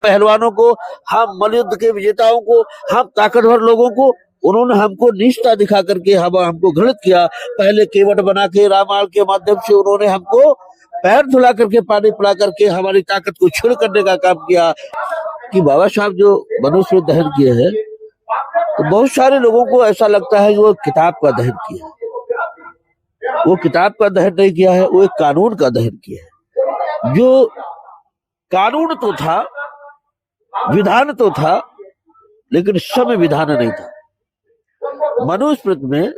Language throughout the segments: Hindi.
पहलवानों को, हम मल्लयुद्ध के विजेताओं को, हम ताकतवर लोगों को उन्होंने हमको नीचता दिखा करके हमको घृणित किया। पहले केवट बना के रामायण के माध्यम से उन्होंने हमको पैर धुला करके पानी पिला करके हमारी ताकत को क्षीण करने का काम किया। कि बाबा साहब जो मनुष्य दहन किए हैं, तो बहुत सारे लोगों को ऐसा लगता है कि वो किताब का दहन किया है। वो किताब का दहन नहीं किया है, वो एक कानून का दहन किया है। जो कानून तो था, विधान तो था, लेकिन संविधान नहीं था। मनुस्मृति में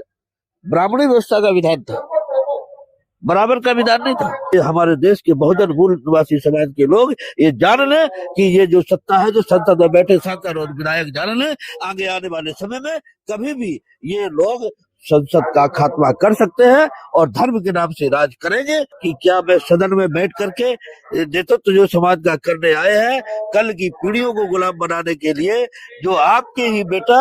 ब्राह्मणी व्यवस्था का विधान था, बराबर का विधान नहीं था। ये हमारे देश के बहुजन मूल निवासी समाज के लोग ये जान लें कि ये जो सत्ता है, जो संसद में बैठे सांसद और विधायक जान लें, आगे आने वाले समय में कभी भी ये लोग संसद का खात्मा कर सकते हैं और धर्म के नाम से राज करेंगे। कि क्या मैं सदन में बैठ करके नेतृत्व जो समाज का करने आए हैं, कल की पीढ़ियों को गुलाम बनाने के लिए, जो आपके ही बेटा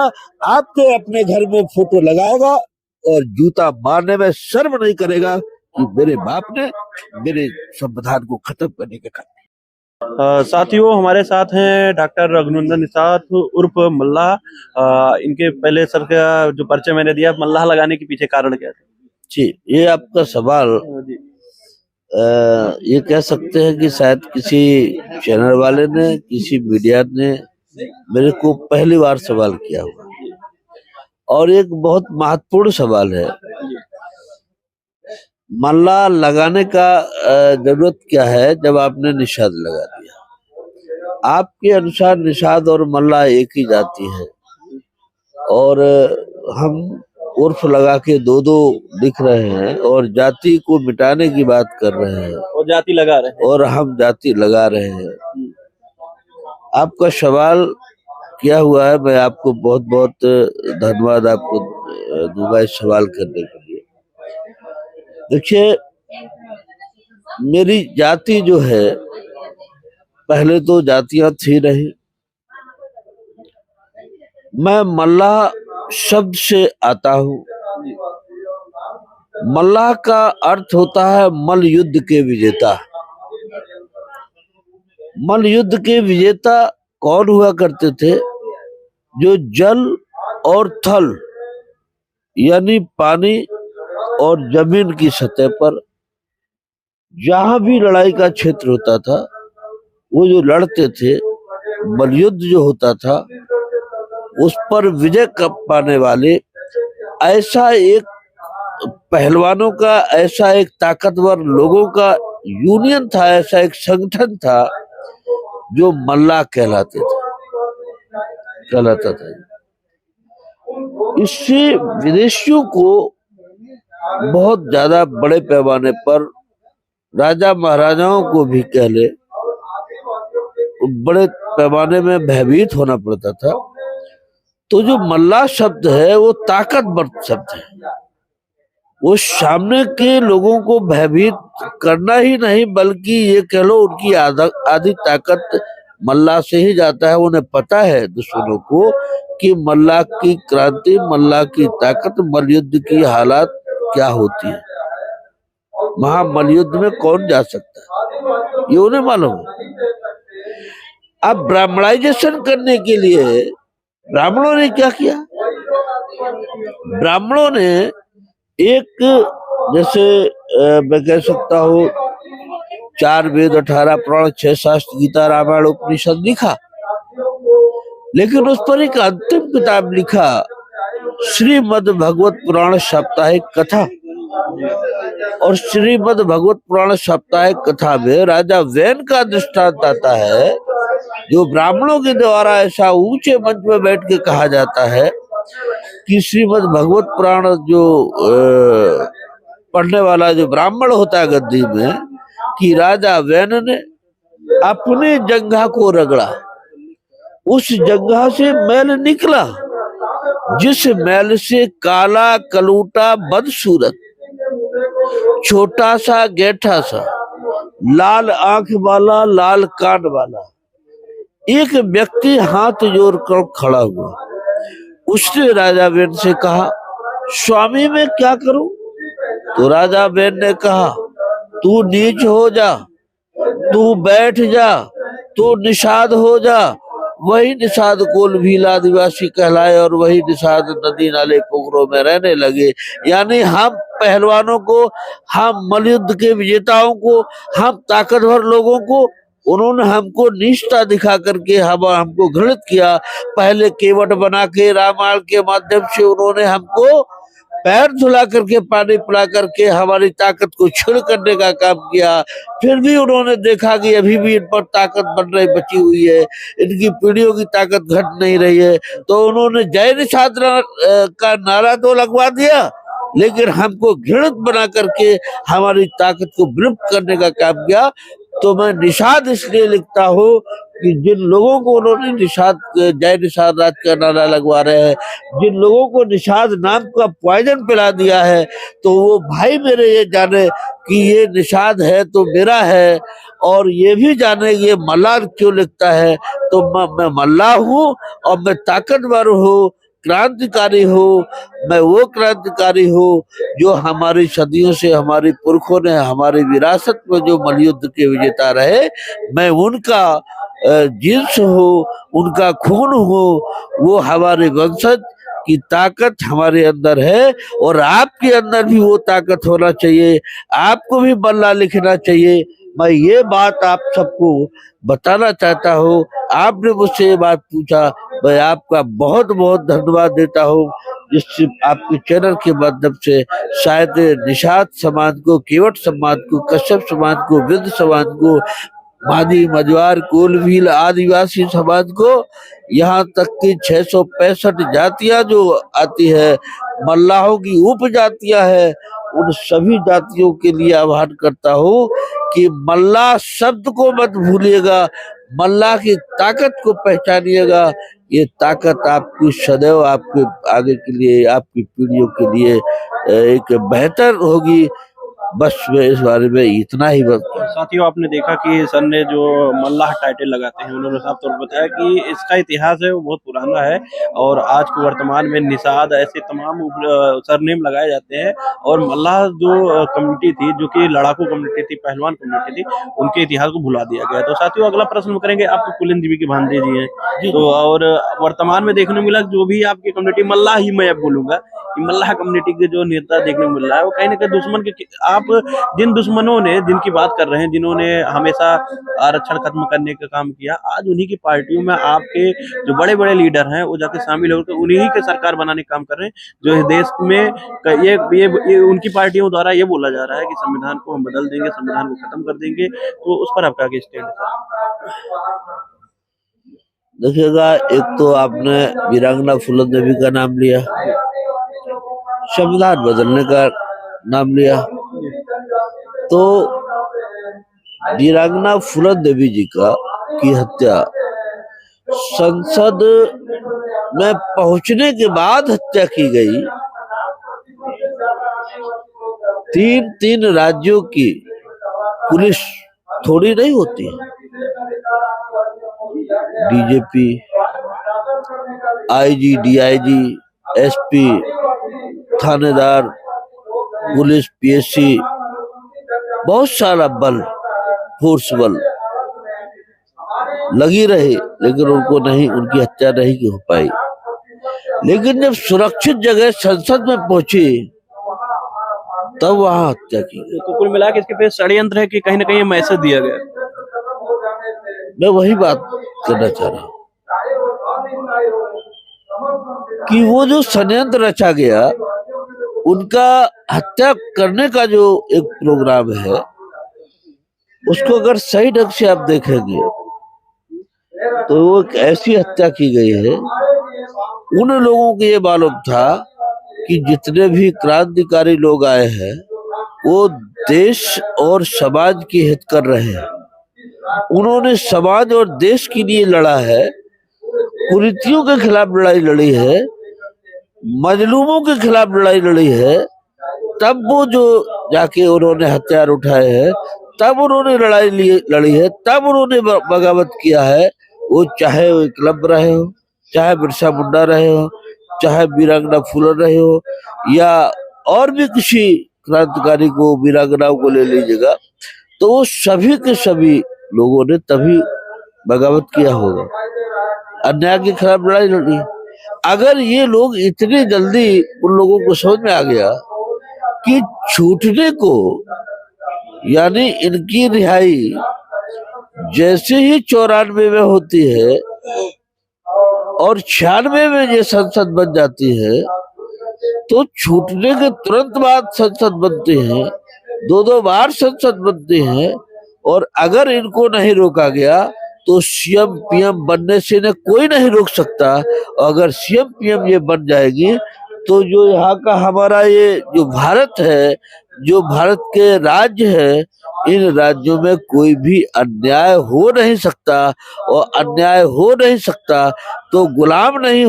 आपके अपने घर में फोटो लगाएगा और जूता मारने में शर्म नहीं करेगा कि मेरे बाप ने मेरे संविधान को खत्म करने के काम। साथियों, हमारे साथ हैं डॉक्टर रघुनंदन निषाद उर्फ मल्लाह। इनके पहले सर का जो परिचय मैंने दिया, मल्लाह लगाने के पीछे कारण क्या था? जी, ये आपका सवाल ये कह सकते हैं कि शायद किसी चैनल वाले ने, किसी मीडिया ने मेरे को पहली बार सवाल किया हुआ, और एक बहुत महत्वपूर्ण सवाल है। मल्ला लगाने का जरूरत क्या है जब आपने निषाद लगा दिया? आपके अनुसार निषाद और मल्ला एक ही जाति है, और हम उर्फ लगा के दो लिख रहे हैं और जाति को मिटाने की बात कर रहे हैं, और जाति लगा रहे हैं, और हम जाति लगा रहे हैं। आपका सवाल क्या हुआ है, मैं आपको बहुत बहुत धन्यवाद आपको दूंगा इस सवाल करने के लिए। देखिए, मेरी जाति जो है, पहले तो जातियां थी नहीं। मैं मल्लाह शब्द से आता हूँ। मल्लाह का अर्थ होता है मल्ल युद्ध के विजेता। मल्ल युद्ध के विजेता कौन हुआ करते थे? जो जल और थल यानी पानी और जमीन की सतह पर जहां भी लड़ाई का क्षेत्र होता था, वो जो लड़ते थे, मल्लयुद्ध जो होता था, उस पर विजय पाने वाले ऐसा एक पहलवानों का, ऐसा एक ताकतवर लोगों का यूनियन था, ऐसा एक संगठन था जो मल्लाह कहलाता था। इससे विदेशियों को बहुत ज्यादा बड़े पैमाने पर, राजा महाराजाओं को भी कह ले, बड़े पैमाने में भयभीत होना पड़ता था। तो जो मल्लाह शब्द है वो ताकतवर शब्द है। वो सामने के लोगों को भयभीत करना ही नहीं, बल्कि ये कह लो उनकी आधी ताकत मल्लाह से ही जाता है। उन्हें पता है दुश्मनों को कि मल्लाह की क्रांति, मल्लाह की ताकत, मल्लयुद्ध की हालात क्या होती है, महामल्लयुद्ध में कौन जा सकता है, ये उन्हें मालूम है। अब ब्राह्मणाइजेशन करने के लिए ब्राह्मणों ने क्या किया? ब्राह्मणों ने एक, जैसे मैं कह सकता हूँ, 4 वेद, 18 पुराण, 6 शास्त्र, गीता, रामायण, उपनिषद लिखा, लेकिन उस पर एक अंतिम किताब लिखा, श्रीमद् भगवत पुराण साप्ताहिक कथा। और श्रीमद् भगवत पुराण साप्ताहिक कथा में राजा वैन का दृष्टांत आता है, जो ब्राह्मणों के द्वारा ऐसा ऊंचे मंच में बैठ के कहा जाता है कि श्रीमद् भगवत पुराण जो पढ़ने वाला जो ब्राह्मण होता है गद्दी में, कि राजा वैन ने अपने जंघा को रगड़ा, उस जंघा से मैल निकला, जिस मैल से काला कलूटा बदसूरत, छोटा सा गैठा सा, लाल आंख वाला, लाल कान वाला एक व्यक्ति हाथ जोड़कर खड़ा हुआ। उसने राजा वैन से कहा, स्वामी मैं क्या करूं? तो राजा वैन ने कहा, तू नीच हो जा, तू बैठ जा, तो निषाद हो जा, वही निषाद कोल भील आदिवासी कहलाए और वही निषाद नदी नाले पोखरों में रहने लगे। यानी हम पहलवानों को, हम मलयुद्ध के विजेताओं को, हम ताकतवर लोगों को उन्होंने हमको निष्ठा दिखा करके हमको घृणित किया। पहले केवट बना के रामायण के माध्यम से उन्होंने हमको पैर धुला करके पानी पिला करके हमारी ताकत को क्षीण करने का काम किया। फिर भी उन्होंने देखा कि अभी भी इन पर ताकत बन रही बची हुई है, इनकी पीढ़ियों की ताकत घट नहीं रही है, तो उन्होंने जय निषाद का नारा तो लगवा दिया, लेकिन हमको घृणित बना करके हमारी ताकत को विलुप्त करने का काम किया। तो मैं निषाद इसलिए लिखता हूँ कि जिन लोगों को उन्होंने निषाद, जय निषाद राज का नारा लगवा रहे हैं, जिन लोगों को निषाद नाम का पॉइजन पिला दिया है, तो वो भाई मेरे ये जाने कि ये निषाद है तो मेरा है, और ये भी जाने ये मल्लाह क्यों लिखता है। तो मैं मल्लाह हूँ और मैं ताकतवर हूँ, क्रांतिकारी हूँ। मैं वो क्रांतिकारी हूँ जो हमारी सदियों से हमारे पुरखों ने हमारी विरासत में जो मलयुद्ध के विजेता रहे, मैं उनका जिन्स हूँ, उनका खून हूँ। वो हमारे वंशज की ताकत हमारे अंदर है और आपके अंदर भी वो ताकत होना चाहिए। आपको भी मल्लाह लिखना चाहिए। मैं ये बात आप सबको बताना चाहता हूँ। आपने मुझसे ये बात पूछा, मैं आपका बहुत बहुत धन्यवाद देता हूँ, जिससे आपके चैनल के माध्यम से शायद निषाद समाज को, केवट समाज को, कश्यप समाज को, वृद्ध समाज को, माझी, मझवार, कोल भील आदिवासी समाज को, यहाँ तक कि 665 जातियां जो आती है, मल्लाहों की उपजातियां है, उन सभी जातियों के लिए आह्वान करता हूँ कि मल्लाह शब्द को मत भूलिएगा, मल्लाह की ताकत को पहचानिएगा। ये ताकत आपकी सदैव आपके आगे के लिए, आपकी पीढ़ियों के लिए एक बेहतर होगी। बस मैं इस बारे में इतना ही बस। साथियों, आपने देखा कि सर ने जो मल्लाह टाइटल लगाते हैं, उन्होंने साफ तौर पर बताया कि इसका इतिहास है वो बहुत पुराना है और आज को वर्तमान में निषाद ऐसे तमाम सरनेम लगाए जाते हैं। और मल्लाह जो कम्युनिटी थी, जो कि लड़ाकू कम्युनिटी थी, पहलवान कम्युनिटी थी, उनके इतिहास को भुला दिया गया। तो साथियों, अगला प्रश्न करेंगे, आप तो कुलीन देवी के भांजे जी हैं, तो और वर्तमान में देखने मिला जो भी आपकी कम्युनिटी, मल्लाह ही मैं बोलूंगा कि मल्लाह कम्युनिटी के जो नेता देखने को मिल रहा है, वो कहीं ना कहीं दुश्मन के, आप जिन दुश्मनों ने, जिनकी बात कर रहे हैं, जिन्होंने हमेशा आरक्षण खत्म करने का काम किया, आज उन्हीं की पार्टियों में आपके जो बड़े बड़े लीडर हैं वो जाके शामिल होकर उन्हीं के सरकार बनाने का काम कर रहे हैं। जो इस देश में ये उनकी पार्टियों द्वारा ये बोला जा रहा है कि संविधान को हम बदल देंगे, संविधान को खत्म कर देंगे। तो उस पर आपका क्या स्टैंड है? देखिएगा, एक तो आपने वीरांगना फूलन देवी का नाम लिया, संविधान बदलने का नाम लिया, तो वीरांगना फूलन देवी जी की हत्या संसद में पहुंचने के बाद हत्या की गई। 3 राज्यों की पुलिस थोड़ी नहीं होती है, डीजीपी, आईजी, डीआईजी, एसपी, थानेदार, पुलिस, पीएससी, बहुत सारा बल, फोर्स बल लगी रही, लेकिन उनको नहीं, उनकी हत्या नहीं हो पाई। लेकिन जब सुरक्षित जगह संसद में पहुंची तब वहां हत्या की गई। तो कुल मिला के इसके पे षड्यंत्र है कि कहीं ना कहीं मैसेज दिया गया। मैं वही बात करना चाह रहा हूँ कि वो जो षड्यंत्र रचा गया, उनका हत्या करने का जो एक प्रोग्राम है, उसको अगर सही ढंग से आप देखेंगे तो वो एक ऐसी हत्या की गई है। उन लोगों को ये मालूम था कि जितने भी क्रांतिकारी लोग आए हैं वो देश और समाज के हित कर रहे हैं। उन्होंने समाज और देश के लिए लड़ा है, कुरीतियों के खिलाफ लड़ाई लड़ी है, मजलूमों के खिलाफ लड़ाई लड़ी है। तब वो जो जाके उन्होंने हथियार उठाए हैं, तब उन्होंने लड़ाई लड़ी है, तब उन्होंने बगावत किया है। वो चाहे वो एकलव्य रहे हो, चाहे बिरसा मुंडा रहे हो, चाहे वीरांगना फूलन रहे हो, या और भी किसी क्रांतिकारी को, वीरांगनाओं को ले लीजिएगा, तो वो सभी के सभी लोगों ने तभी बगावत किया होगा, अन्याय के खिलाफ लड़ाई लड़ी। अगर ये लोग इतनी जल्दी उन लोगों को समझ में आ गया कि छूटने को यानी इनकी रिहाई जैसे ही 94 में होती है और 96 में ये संसद बन जाती है, तो छूटने के तुरंत बाद संसद बनते हैं, दो बार संसद बनते हैं। और अगर इनको नहीं रोका गया तो सीएम पीएम बनने से इन्हें कोई नहीं रोक सकता। और अगर सीएम पीएम ये बन जाएगी तो जो यहाँ का हमारा ये जो भारत है, जो भारत के राज्य है, इन राज्यों में कोई भी अन्याय हो नहीं सकता। और अन्याय हो नहीं सकता तो गुलाम नहीं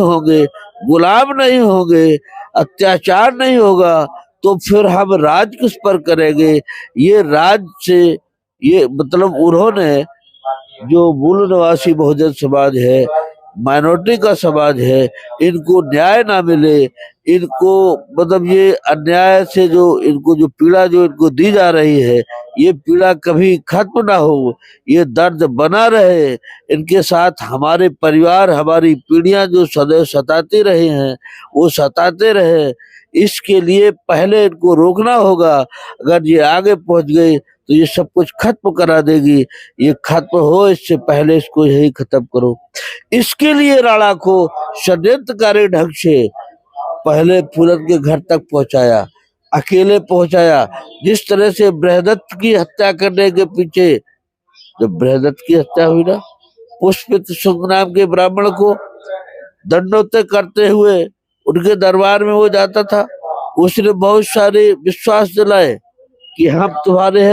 होंगे, अत्याचार नहीं होगा, तो फिर हम राज किस पर करेंगे। ये राज से ये मतलब उन्होंने जो मूल निवासी बहुजन समाज है, माइनॉरिटी का समाज है, इनको न्याय ना मिले, इनको मतलब ये अन्याय से जो इनको जो पीड़ा जो इनको दी जा रही है, ये पीड़ा कभी खत्म ना हो, ये दर्द बना रहे। इनके साथ हमारे परिवार, हमारी पीढ़ियां जो सदैव सताती रहे हैं, वो सताते रहे। इसके लिए पहले इनको रोकना होगा। अगर ये आगे पहुंच गए तो ये सब कुछ खत्म करा देगी। ये खत्म हो इससे पहले इसको यही खत्म करो। इसके लिए राणा को षड्यंत्रकारी ढंग से पहले फूलन के घर तक पहुंचाया, अकेले पहुंचाया। जिस तरह से बृहदत्त की हत्या करने के पीछे, जब बृहदत्त की हत्या हुई ना, पुष्पित शुंग नाम के ब्राह्मण को दंडोत करते हुए उनके दरबार में वो जाता था, उसने बहुत सारे विश्वास दिलाए कि हम तुम्हारे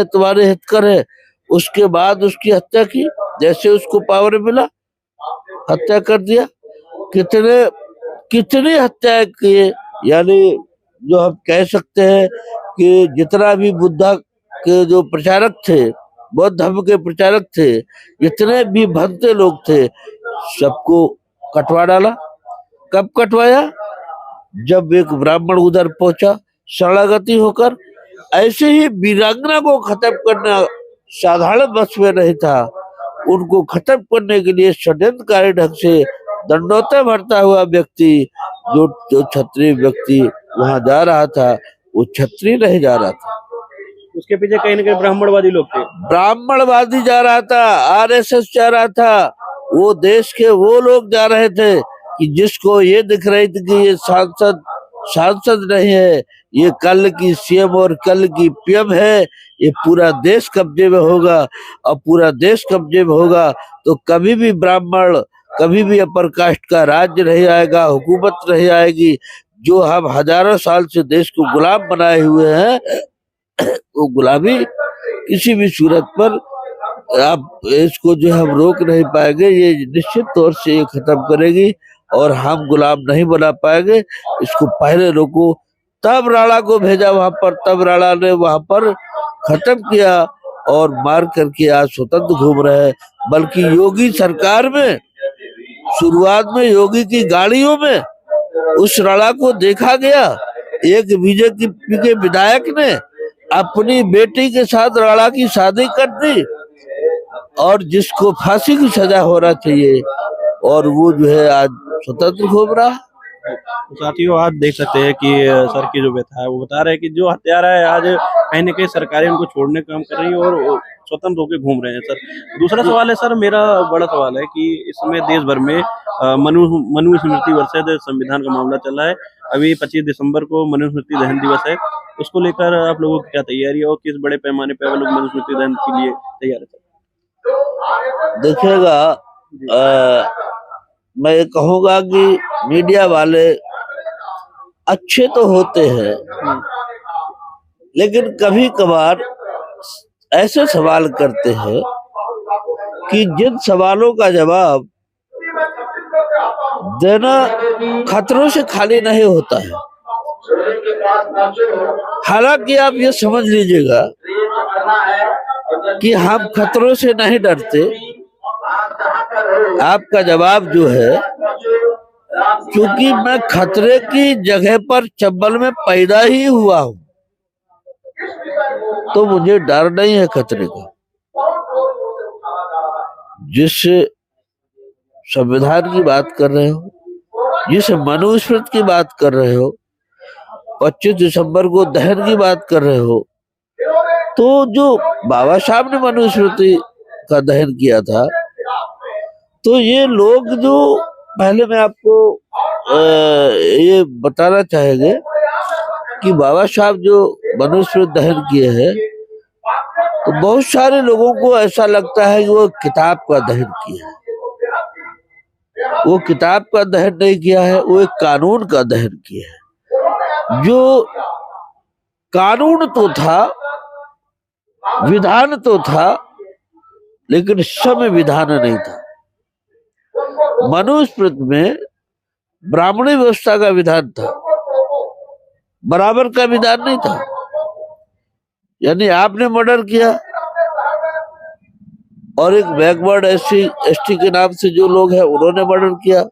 हित कर है। उसके बाद उसकी हत्या की, जैसे उसको पावर मिला हत्या कर दिया। कितने हत्याएं किए, यानी जो हम कह सकते हैं कि जितना भी बुद्धा के जो प्रचारक थे, बौद्ध धर्म के प्रचारक थे, जितने भी भक्ते लोग थे, सबको कटवा डाला। कब कटवाया? जब एक ब्राह्मण उधर पहुंचा शरणागति होकर। ऐसे ही वीरांगना को खत्म करना साधारण बस में नहीं था, उनको खत्म करने के लिए षड्यंत्रकारी ढंग से दंडोते भरता हुआ व्यक्ति, जो क्षत्रिय व्यक्ति वहां जा रहा था, वो क्षत्रिय नहीं जा रहा था, उसके पीछे कहीं ना कहीं ब्राह्मणवादी लोग थे। ब्राह्मणवादी जा रहा था, आरएसएस जा रहा था। वो देश के वो लोग जा रहे थे कि जिसको ये दिख रही थी कि ये सांसद नहीं है, ये कल की सीएम और कल की पीएम है, ये पूरा देश कब्जे में होगा। और पूरा देश कब्जे में होगा तो कभी भी ब्राह्मण, कभी भी अपर कास्ट का राज्य नहीं आएगा, हुकूमत नहीं आएगी। जो हम हजारों साल से देश को गुलाम बनाए हुए हैं, वो गुलामी किसी भी सूरत पर आप इसको जो हम रोक नहीं पाएंगे। ये निश्चित तौर से ये खत्म करेगी और हम गुलाम नहीं बना पाएंगे। इसको पहले रोको। तब राणा को भेजा वहां पर, तब राणा ने वहां पर खत्म किया और मार करके आज स्वतंत्र घूम रहे हैं। बल्कि योगी सरकार में, शुरुआत में योगी की गाड़ियों में उस राणा को देखा गया। एक बीजेपी के विधायक ने अपनी बेटी के साथ राणा की शादी कर दी, और जिसको फांसी की सजा होना चाहिए, और वो जो है आज स्वतंत्र घूम रहा है। तो साथियों, आज देख सकते हैं कि सर की जो व्यथा है वो बता रहे हैं कि जो हत्यारा है आज कहीं ना कहीं सरकारें उनको छोड़ने का काम कर रही है और स्वतंत्र होकर घूम रहे हैं। सर, दूसरा सवाल है सर, मेरा बड़ा सवाल है कि इस समय देश भर में मनुस्मृति वर्षेद संविधान का मामला चल रहा है। अभी 25 दिसंबर को मनुस्मृति दहन दिवस है, उसको लेकर आप लोगों की क्या तैयारी है और किस बड़े पैमाने पर लोग मनुस्मृति दहन के लिए तैयार है? देखिएगा, मैं ये कहूँगा कि मीडिया वाले अच्छे तो होते हैं, लेकिन कभी कभार ऐसे सवाल करते हैं कि जिन सवालों का जवाब देना खतरों से खाली नहीं होता है। हालांकि आप ये समझ लीजिएगा कि हम खतरों से नहीं डरते। आपका जवाब जो है, क्योंकि मैं खतरे की जगह पर चंबल में पैदा ही हुआ हूं, तो मुझे डर नहीं है खतरे का। जिस संविधान की बात कर रहे हो, जिस मनुस्मृति की बात कर रहे हो, 25 दिसंबर को दहन की बात कर रहे हो, तो जो बाबा साहब ने मनुस्मृति का दहन किया था, तो ये लोग जो पहले मैं आपको ये बताना चाहेंगे कि बाबा साहब जो मनुस्मृति दहन किए हैं, तो बहुत सारे लोगों को ऐसा लगता है कि वो किताब का दहन किया है। वो किताब का दहन नहीं किया है, वो एक कानून का दहन किया है। जो कानून तो था, विधान तो था, लेकिन संविधान नहीं था। मनुस्मृति में ब्राह्मणी व्यवस्था का विधान था, बराबर का विधान नहीं था। यानी आपने मर्डर किया और एक बैकवर्ड एसटी के नाम से जो लोग हैं उन्होंने मर्डर किया,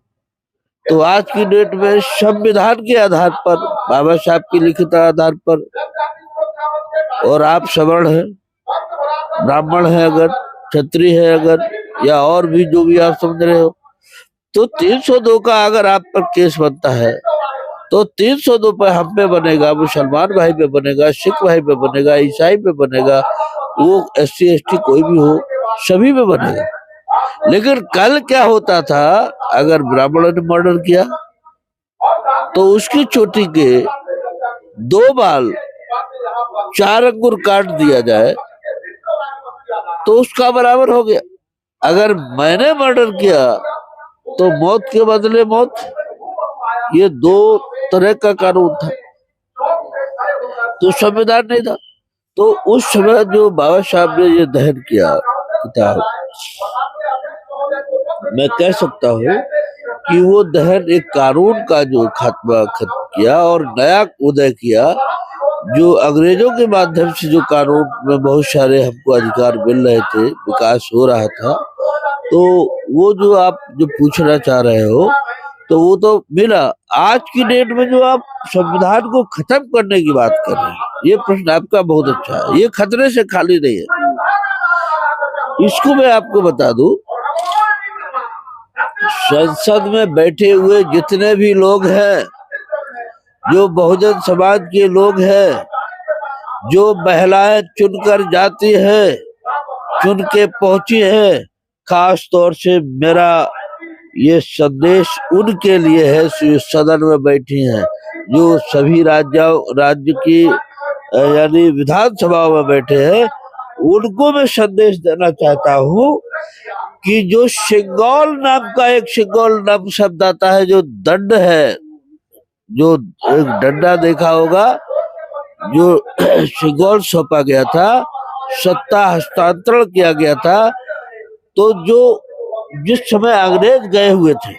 तो आज की डेट में संविधान के आधार पर, बाबा साहब की लिखित आधार पर, और आप सवर्ण हैं, ब्राह्मण है अगर, क्षत्रिय है अगर, या और भी जो भी आप समझ रहे हो, तो 302 का अगर आप पर केस बनता है तो 302 पे हम पे बनेगा, मुसलमान भाई पे बनेगा, सिख भाई पे बनेगा, ईसाई पे बनेगा, वो SC ST कोई भी हो, सभी पे बनेगा। लेकिन कल क्या होता था, अगर ब्राह्मणों ने मर्डर किया तो उसकी चोटी के 2 बाल 4 अंगुर काट दिया जाए तो उसका बराबर हो गया। अगर मैंने मर्डर किया तो मौत के बदले मौत, ये 2 तरह का कानून था, तो संविधान नहीं था। तो उस समय जो बाबा साहब ने ये दहन किया किताब, मैं कह सकता हूँ कि वो दहन एक कानून का जो खात्मा खत्म किया और नया उदय किया। जो अंग्रेजों के माध्यम से जो कानून में बहुत सारे हमको अधिकार मिल रहे थे, विकास हो रहा था, तो वो जो आप जो पूछना चाह रहे हो, तो वो तो मिला। आज की डेट में जो आप संविधान को खत्म करने की बात कर रहे हैं, ये प्रश्न आपका बहुत अच्छा है, ये खतरे से खाली नहीं है। इसको मैं आपको बता दूं, संसद में बैठे हुए जितने भी लोग हैं, जो बहुजन समाज के लोग हैं, जो महिलाएं चुनकर जाती है, चुन के पहुंची है, खास तौर से मेरा ये संदेश उनके लिए है जो सदन में बैठी हैं, जो सभी राज्य की यानी विधानसभा में बैठे हैं, उनको मैं संदेश देना चाहता हूँ कि जो सिंगौल नाम का एक सिंगौल नाम शब्द आता है, जो दंड है, जो एक डंडा देखा होगा, जो सिंगौल सौंपा गया था, सत्ता हस्तांतरण किया गया था, तो जो जिस समय अंग्रेज गए हुए थे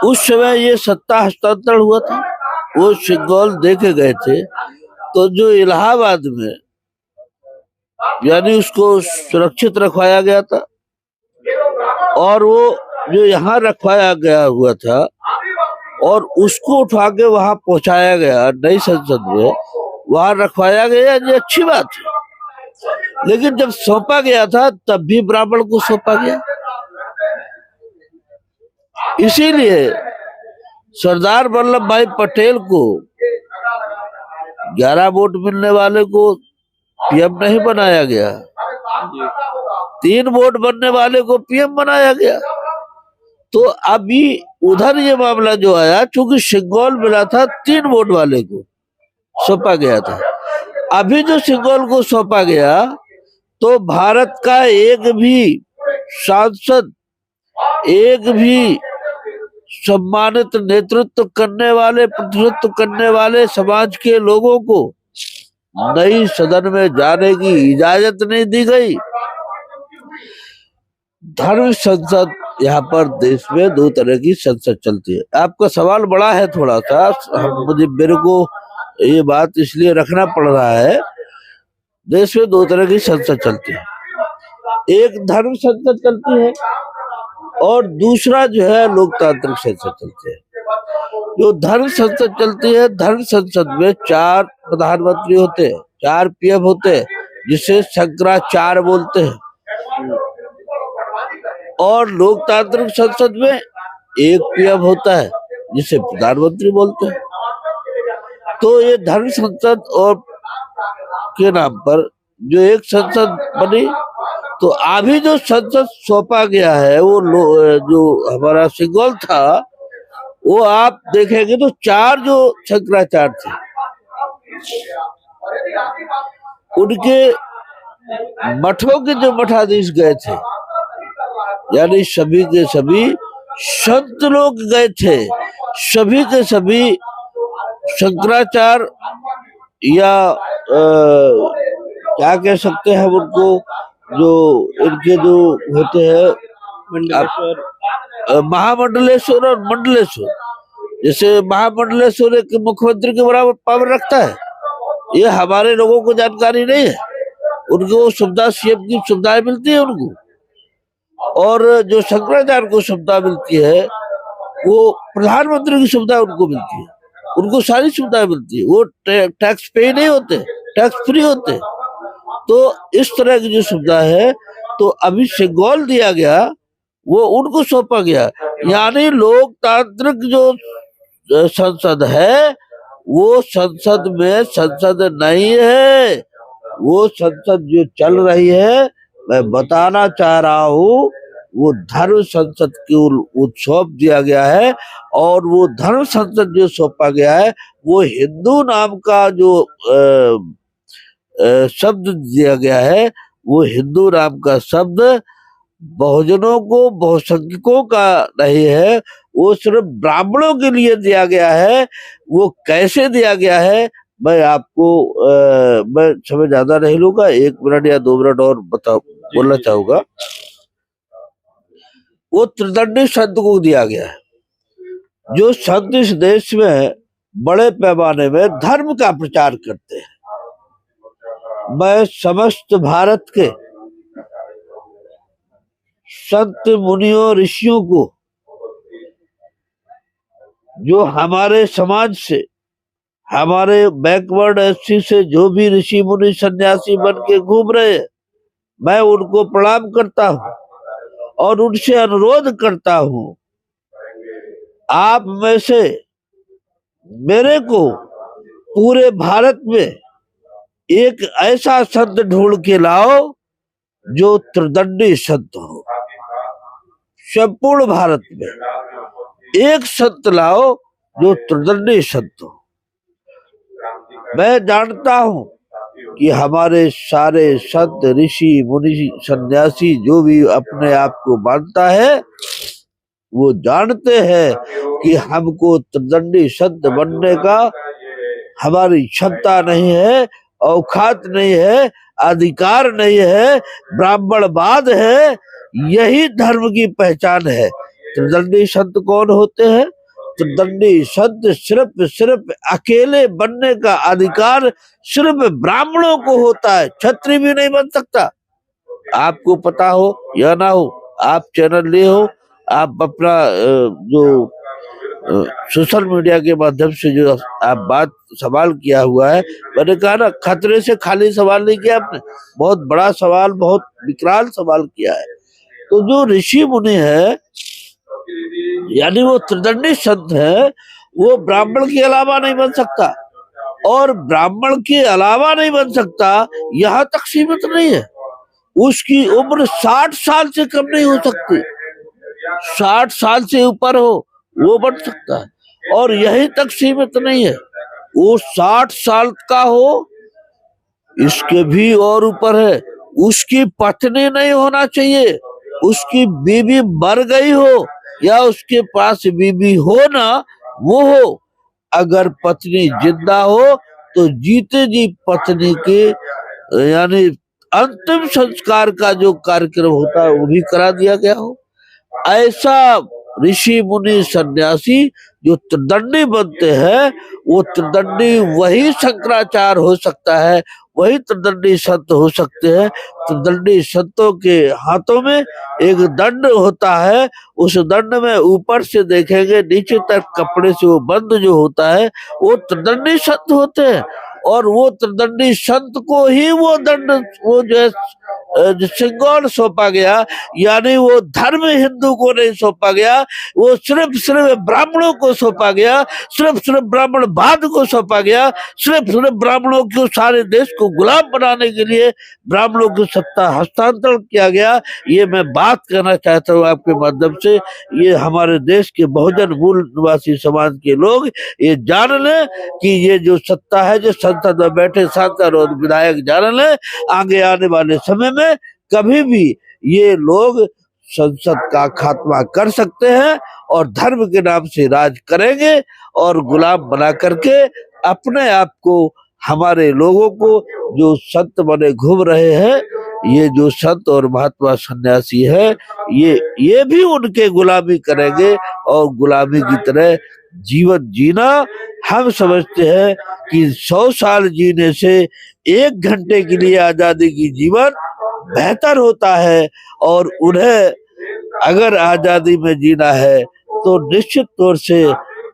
उस समय ये सत्ता हस्तांतरण हुआ था, वो सिंगौल देके गए थे। तो जो इलाहाबाद में यानी उसको सुरक्षित रखवाया गया था, और वो जो यहाँ रखवाया गया हुआ था और उसको उठा के वहां पहुंचाया गया नई संसद में, वहां रखवाया गया, ये अच्छी बात है। लेकिन जब सौंपा गया था तब भी ब्राह्मण को सौंपा गया। इसीलिए सरदार वल्लभ भाई पटेल को 11 वोट मिलने वाले को PM नहीं बनाया गया, 3 वोट बनने वाले को PM बनाया गया। तो अभी उधर ये मामला जो आया, चूंकि सिंगौल मिला था 3 वोट वाले को सौंपा गया था, अभी जो सिंगौल को सौंपा गया, तो भारत का एक भी सांसद, एक भी सम्मानित नेतृत्व करने वाले, प्रतिनिधित्व करने वाले समाज के लोगों को नई सदन में जाने की इजाजत नहीं दी गई। धर्म संसद, यहाँ पर देश में 2 तरह की संसद चलती है। आपका सवाल बड़ा है थोड़ा सा, मेरे को ये बात इसलिए रखना पड़ रहा है। देश में 2 तरह की संसद चलती है, एक धर्म संसद चलती है और दूसरा जो है लोकतांत्रिक संसद चलती है। जो धर्म संसद चलती है, धर्म संसद में 4 प्रधानमंत्री होते हैं, 4 PM होते हैं, जिसे शंकराचार्य बोलते हैं, और लोकतांत्रिक संसद में एक पीएम होता है जिसे प्रधानमंत्री बोलते हैं। तो ये धर्म संसद और के नाम पर जो एक संसद बनी, तो अभी जो संसद सौंपा गया है वो जो हमारा सिंगल था, वो आप देखेंगे तो 4 जो शंकराचार्य थे उनके मठों के जो मठाधीश गए थे, यानी सभी के सभी संत लोग गए थे, सभी के सभी शंकराचार्य या क्या कह सकते हैं उनको, जो इनके जो होते हैं महामंडलेश्वर और मंडलेश्वर, जैसे महामंडलेश्वर एक मुख्यमंत्री के बराबर पावर रखता है, ये हमारे लोगों को जानकारी नहीं है। उनको सुविधा सीएम की सुविधाएं मिलती है उनको, और जो शंकराचार्य को सुविधा मिलती है वो प्रधानमंत्री की सुविधा उनको मिलती है, उनको सारी सुविधाएं मिलती है, वो टैक्स पे नहीं होते, टैक्स फ्री होते। तो इस तरह की जो सुविधा है, तो अभी सिंगल दिया गया वो उनको सौंपा गया, यानी लोकतांत्रिक जो संसद है वो संसद में संसद नहीं है, वो संसद जो चल रही है, मैं बताना चाह रहा हूँ, वो धर्म संसद को सौंप दिया गया है। और वो धर्म संसद जो सौंपा गया है वो हिंदू नाम का जो शब्द दिया गया है, वो हिंदू नाम का शब्द बहुजनों को, बहुसंख्यकों का नहीं है, वो सिर्फ ब्राह्मणों के लिए दिया गया है। वो कैसे दिया गया है मैं आपको मैं समय ज्यादा नहीं लूंगा, 1 मिनट या 2 मिनट और बोलना चाहूंगा। वो त्रिदंडी संत को दिया गया है, जो संत इस देश में बड़े पैमाने में धर्म का प्रचार करते हैं। मैं समस्त भारत के संत मुनियों ऋषियों को, जो हमारे समाज से, हमारे बैकवर्ड एससी से जो भी ऋषि मुनि सन्यासी बन के घूम रहे हैं, मैं उनको प्रणाम करता हूँ और उनसे अनुरोध करता हूँ, आप में से मेरे को पूरे भारत में एक ऐसा संत ढूंढ के लाओ जो त्रिदंडी संत हो। संपूर्ण भारत में एक संत लाओ जो त्रिदंडी संत हो। मैं जानता हूं कि हमारे सारे संत ऋषि मुनि सन्यासी जो भी अपने आप को मानता है, वो जानते हैं कि हमको त्रिदंडी संत बनने का हमारी क्षमता नहीं है, औकात नहीं है, अधिकार नहीं है, ब्राह्मणवाद है, यही धर्म की पहचान है। त्रिदंडी संत कौन होते हैं? त्रिदंडी संत सिर्फ अकेले बनने का अधिकार सिर्फ ब्राह्मणों को होता है, क्षत्रिय भी नहीं बन सकता। आपको पता हो या ना हो, आप चैनल ले हो, आप अपना जो सोशल मीडिया के माध्यम से जो आप सवाल किया हुआ है, मैंने कहा ना, खतरे से खाली सवाल नहीं किया आपने, बहुत बड़ा सवाल, बहुत विकराल सवाल किया है। तो जो ऋषि मुनि है, यानी वो त्रिदंडी संत है, वो ब्राह्मण के अलावा नहीं बन सकता, और ब्राह्मण के अलावा नहीं बन सकता यहाँ तक सीमित नहीं है। उसकी उम्र 60 साल से कम नहीं हो सकती, 60 साल से ऊपर हो वो बन सकता है, और यही तक सीमित नहीं है, वो 60 साल का हो, इसके भी और ऊपर है, उसकी पत्नी नहीं होना चाहिए, उसकी बीवी मर गई हो या उसके पास बीवी हो ना, वो हो। अगर पत्नी जिंदा हो तो जीते जी पत्नी के यानी अंतिम संस्कार का जो कार्यक्रम होता है वो भी करा दिया गया हो। ऐसा ऋषि मुनि सन्यासी जो त्रिदंडी बनते हैं, वो त्रिदंडी वही शंकराचार्य हो सकता है, वही त्रिदंडी संत हो सकते हैं। त्रिदंडी संतों के हाथों में एक दंड होता है, उस दंड में ऊपर से देखेंगे नीचे तक कपड़े से वो बंद जो होता है, वो त्रिदंडी संत होते हैं। और वो त्रिदंडी संत को ही वो दंड, वो जो है सिंगल सौंपा गया, यानी वो धर्म हिंदू को नहीं सौंपा गया, वो सिर्फ ब्राह्मणों को सौंपा गया, सिर्फ ब्राह्मणवाद को सौंपा गया, सिर्फ ब्राह्मणों को सारे देश को गुलाम बनाने के लिए ब्राह्मणों की सत्ता हस्तांतरण किया गया। ये मैं बात करना चाहता हूँ आपके माध्यम से। ये हमारे देश के बहुजन मूल निवासी समाज के लोग ये जान लें कि ये जो सत्ता है, जो संसद में बैठे सांसद और विधायक जान लें, आगे आने वाले समय में कभी भी ये लोग संसद का खात्मा कर सकते हैं और धर्म के नाम से राज करेंगे और गुलाम बना करके अपने आप को, हमारे लोगों को जो संत बने घूम रहे हैं, ये जो संत और महात्मा सन्यासी है, ये भी उनके गुलामी करेंगे और गुलामी की तरह जीवन जीना। हम समझते हैं कि 100 साल जीने से 1 घंटे के लिए आजादी की जीवन बेहतर होता है, और उन्हें अगर आजादी में जीना है तो निश्चित तौर से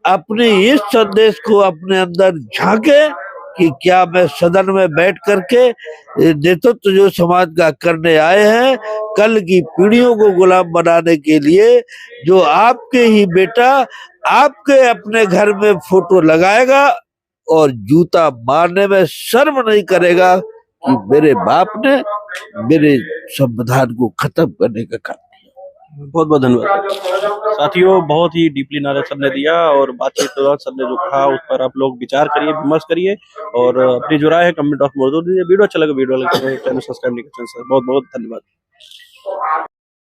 अपने इस संदेश को अपने अंदर झांके कि क्या मैं सदन में बैठ करके नेतृत्व जो समाज का करने आए हैं, कल की पीढ़ियों को गुलाम बनाने के लिए, जो आपके ही बेटा आपके अपने घर में फोटो लगाएगा और जूता मारने में शर्म नहीं करेगा कि मेरे बाप ने मेरे संविधान को खत्म करने का काम। बहुत बहुत धन्यवाद साथियों, बहुत ही डीपली नॉलेज सर ने दिया और बातचीत के दौरान सर ने जो कहा उस पर आप लोग विचार करिए, विमर्श करिए और अपनी जो राय है कमेंट बॉक्स में जरूर दीजिए। वीडियो अच्छा लगा वीडियो चैनल सब्सक्राइब नहीं कर सर। बहुत बहुत धन्यवाद।